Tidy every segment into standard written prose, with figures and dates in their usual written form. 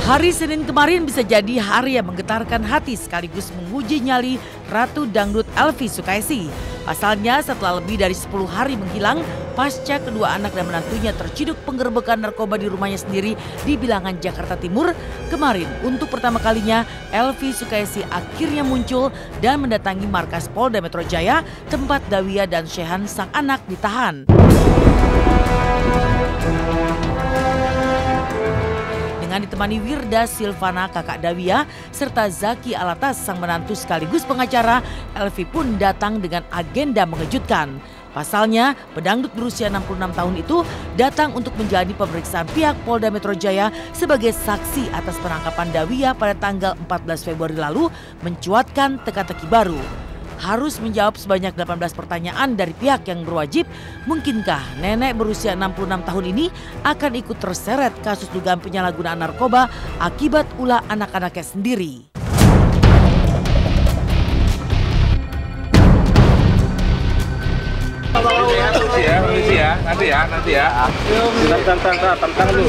Hari Senin kemarin bisa jadi hari yang menggetarkan hati sekaligus menguji nyali Ratu Dangdut Elvy Sukaesih. Pasalnya setelah lebih dari 10 hari menghilang, pasca kedua anak dan menantunya terciduk penggerbekan narkoba di rumahnya sendiri di Bilangan, Jakarta Timur, kemarin untuk pertama kalinya Elvy Sukaesih akhirnya muncul dan mendatangi markas Polda Metro Jaya, tempat Dawiyah dan Shehan sang anak ditahan. Dengan ditemani Wirda Silvana, kakak Dawiyah, serta Zaki Alatas, sang menantu sekaligus pengacara, Elvy pun datang dengan agenda mengejutkan. Pasalnya, pedangdut berusia 66 tahun itu datang untuk menjalani pemeriksaan pihak Polda Metro Jaya sebagai saksi atas penangkapan Dawiyah pada tanggal 14 Februari lalu, mencuatkan teka-teki baru. Harus menjawab sebanyak 18 pertanyaan dari pihak yang berwajib. Mungkinkah nenek berusia 66 tahun ini akan ikut terseret kasus dugaan penyalahgunaan narkoba akibat ulah anak-anaknya sendiri? Nanti ya. Tentang dulu.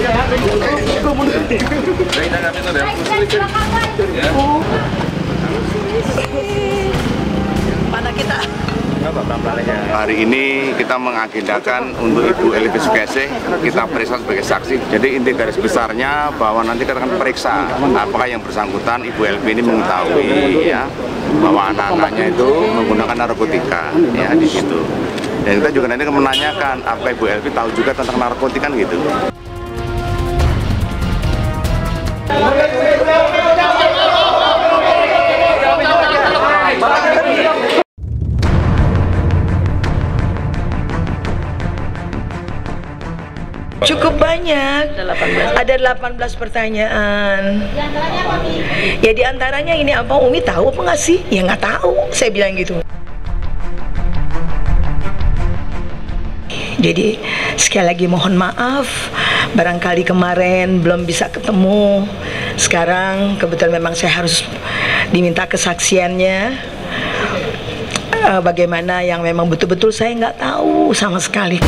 Hari ini kita mengagendakan untuk Ibu Elvy Sukaesih kita periksa sebagai saksi. Jadi inti garis besarnya bahwa nanti kita akan periksa apakah yang bersangkutan Ibu Elvy ini mengetahui ya bahwa anak-anaknya itu menggunakan narkotika ya di situ. Dan kita juga nanti akan menanyakan apa Ibu Elvy tahu juga tentang narkotika gitu. Cukup banyak, ada 18 pertanyaan. Ya diantaranya ini apa, Umi tahu apa nggak sih? Ya nggak tahu, saya bilang gitu. Jadi sekali lagi mohon maaf, barangkali kemarin belum bisa ketemu. Sekarang kebetulan memang saya harus diminta kesaksiannya. Bagaimana yang memang betul-betul saya nggak tahu sama sekali.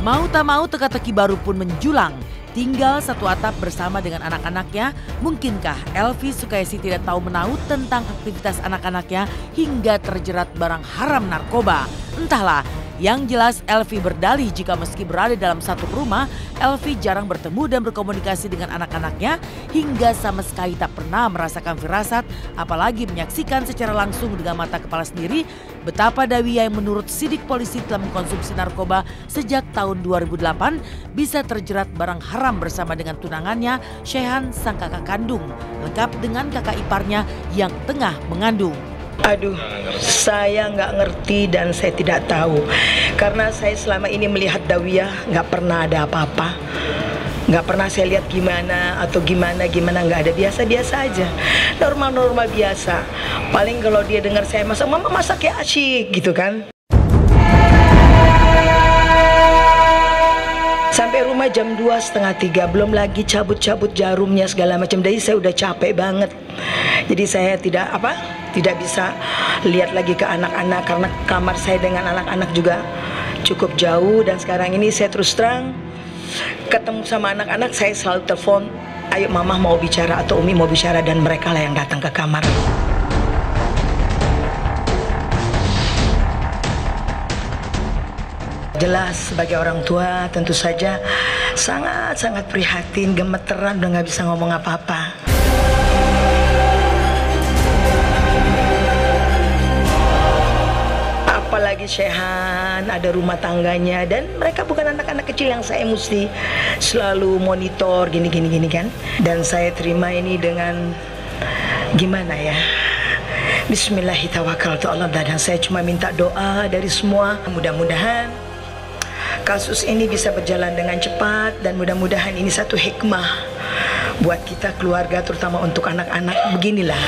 Mau tak mau teka-teki baru pun menjulang. Tinggal satu atap bersama dengan anak-anaknya, mungkinkah Elvy Sukaesih tidak tahu menahu tentang aktivitas anak-anaknya hingga terjerat barang haram narkoba? Entahlah, yang jelas Elvy berdalih jika meski berada dalam satu rumah, Elvy jarang bertemu dan berkomunikasi dengan anak-anaknya hingga sama sekali tak pernah merasakan firasat, apalagi menyaksikan secara langsung dengan mata kepala sendiri betapa Dawiyah yang menurut sidik polisi telah mengkonsumsi narkoba sejak tahun 2008 bisa terjerat barang haram bersama dengan tunangannya Shehan sang kakak kandung, lengkap dengan kakak iparnya yang tengah mengandung. Aduh, saya nggak ngerti dan saya tidak tahu. Karena saya selama ini melihat Dawiyah nggak pernah ada apa-apa. Nggak pernah saya lihat gimana atau gimana, nggak ada, biasa-biasa aja. Normal-normal biasa. Paling kalau dia dengar saya masak, mama masak ya asyik gitu kan. Sampai rumah jam 2:30, belum lagi cabut-cabut jarumnya segala macam. Jadi saya udah capek banget. Jadi saya tidak bisa lihat lagi ke anak-anak karena kamar saya dengan anak-anak juga cukup jauh. Dan sekarang ini saya terus terang ketemu sama anak-anak, saya selalu telepon, ayo mama mau bicara atau Umi mau bicara, dan mereka lah yang datang ke kamar. Jelas sebagai orang tua tentu saja sangat-sangat prihatin, gemeteran, udah nggak bisa ngomong apa-apa. Apalagi Shehan, ada rumah tangganya, dan mereka bukan anak-anak kecil yang saya mesti selalu monitor gini kan. Dan saya terima ini dengan gimana ya, Bismillahirrahmanirrahim. Dan saya cuma minta doa dari semua, mudah-mudahan kasus ini bisa berjalan dengan cepat, dan mudah-mudahan ini satu hikmah buat kita keluarga, terutama untuk anak-anak. Beginilah.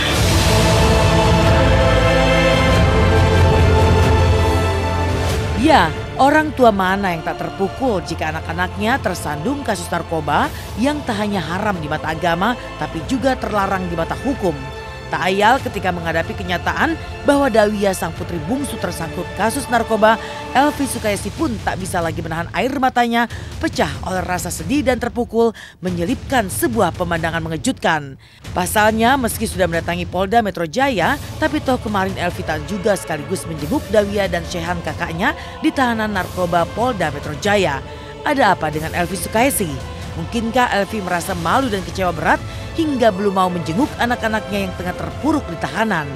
Ya, orang tua mana yang tak terpukul jika anak-anaknya tersandung kasus narkoba yang tak hanya haram di mata agama tapi juga terlarang di mata hukum. Tak ayal ketika menghadapi kenyataan bahwa Dawia sang putri bungsu tersangkut kasus narkoba, Elvi Sukaisi pun tak bisa lagi menahan air matanya, pecah oleh rasa sedih dan terpukul, menyelipkan sebuah pemandangan mengejutkan. Pasalnya meski sudah mendatangi Polda Metro Jaya, tapi toh kemarin Elvi tak juga sekaligus menjenguk Dawia dan Shehan kakaknya di tahanan narkoba Polda Metro Jaya. Ada apa dengan Elvi Sukaisi? Mungkinkah Elvi merasa malu dan kecewa berat hingga belum mau menjenguk anak-anaknya yang tengah terpuruk di tahanan?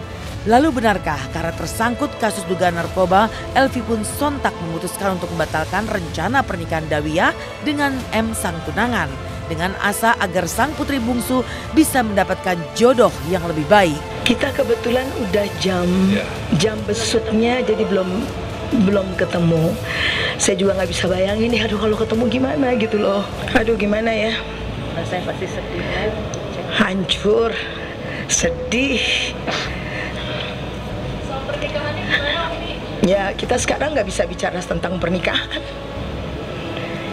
Lalu benarkah karena tersangkut kasus dugaan narkoba, Elvi pun sontak memutuskan untuk membatalkan rencana pernikahan Dawia dengan M sang tunangan, dengan asa agar sang putri bungsu bisa mendapatkan jodoh yang lebih baik. Kita kebetulan udah jam besuknya, jadi belum ketemu. Saya juga nggak bisa bayangin nih, aduh kalau ketemu gimana gitu loh. Aduh gimana ya. Rasanya pasti sedih kan? Hancur, sedih. Soal pernikahannya gimana, Umi? Ya kita sekarang nggak bisa bicara tentang pernikahan.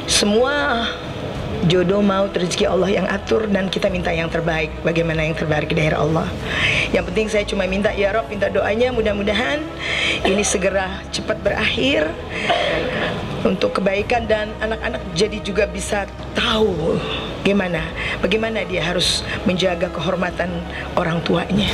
Semua jodoh maut rezeki Allah yang atur dan kita minta yang terbaik. Bagaimana yang terbaik dari Allah. Yang penting saya cuma minta ya Rob, minta doanya mudah-mudahan ini segera cepat berakhir untuk kebaikan dan anak-anak jadi juga bisa tahu bagaimana dia harus menjaga kehormatan orang tuanya.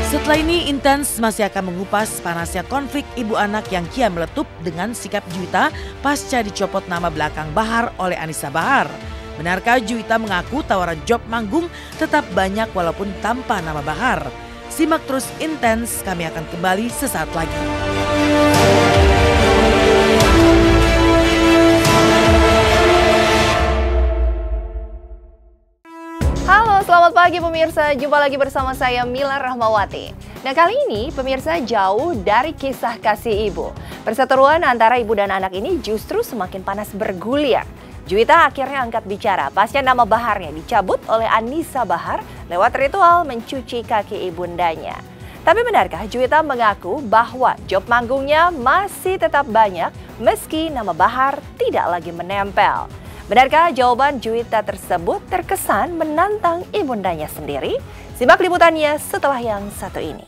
Setelah ini Intens masih akan mengupas panasnya konflik ibu anak yang kian meletup dengan sikap Juwita pasca dicopot nama belakang Bahar oleh Anissa Bahar. Benarkah Juwita mengaku tawaran job manggung tetap banyak walaupun tanpa nama Bahar? Simak terus Intens, kami akan kembali sesaat lagi. Halo, selamat pagi pemirsa. Jumpa lagi bersama saya Mila Rahmawati. Nah, kali ini pemirsa jauh dari kisah kasih ibu. Perseteruan antara ibu dan anak ini justru semakin panas bergulir. Juwita akhirnya angkat bicara pasca nama Baharnya dicabut oleh Anissa Bahar lewat ritual mencuci kaki ibundanya. Tapi benarkah Juwita mengaku bahwa job manggungnya masih tetap banyak meski nama Bahar tidak lagi menempel? Benarkah jawaban Juwita tersebut terkesan menantang ibundanya sendiri? Simak liputannya setelah yang satu ini.